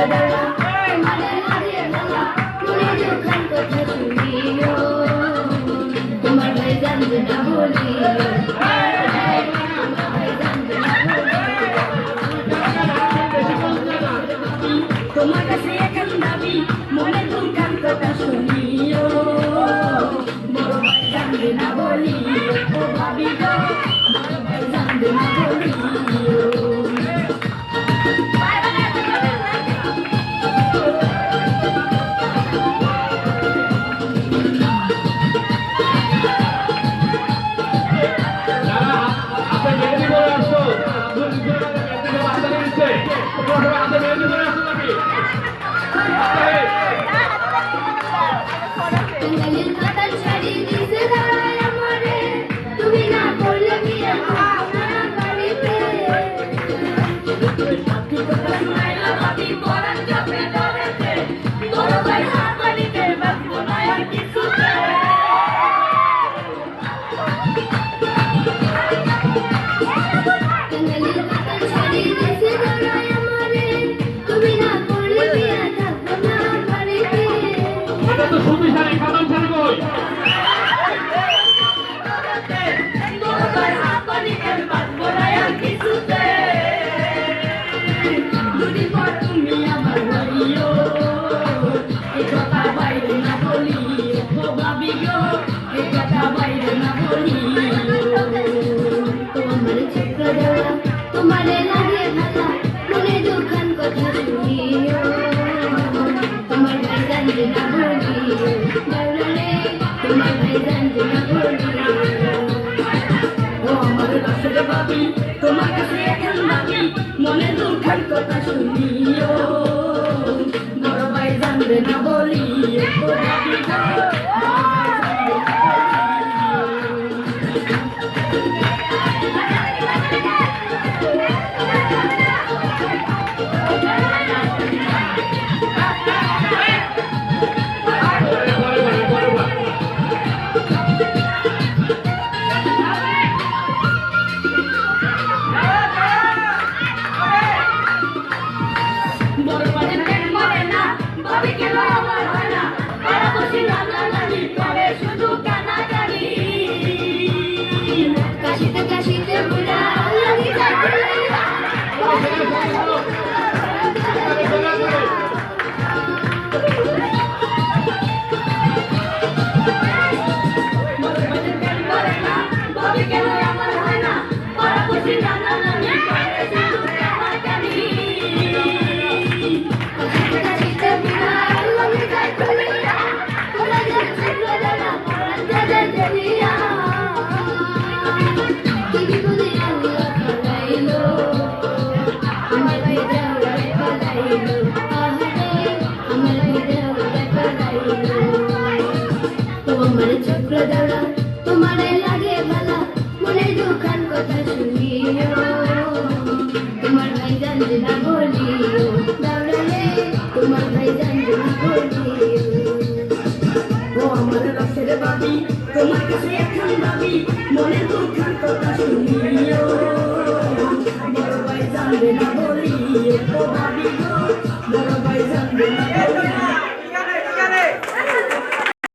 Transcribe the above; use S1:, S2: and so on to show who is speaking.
S1: দাঁড়া তোমাদের হারিয়ে গেলা মনে যখন কথা শুনিও তোমার ভাই জানবে না বলিও তোমার কাছে এখন দাবি মনে দুঃখান কথা শুনিও বড় ভাই জানবে না বলিও ও ভাবি গো বড় ভাই জানবে না বলিও তোমারে লাগে ভালা মনে দুঃখান কথা শুনিও তোমার ভাই জানবে না বলিও দাঁড়ালে তোমার ভাই জানবে না বলিও ও আমার কাছে ভাবি তোমার কাছে এখন ভাবি মনে দুঃখান কথা শুনিও বড় ভাই জানবে না বলিও ও ভাবি তোমারে লাগে ভালা মনে দুঃখান কথা শুনিও তোমার ভাই জানবে না বলিও দাঁড়ালে তোমার ভাই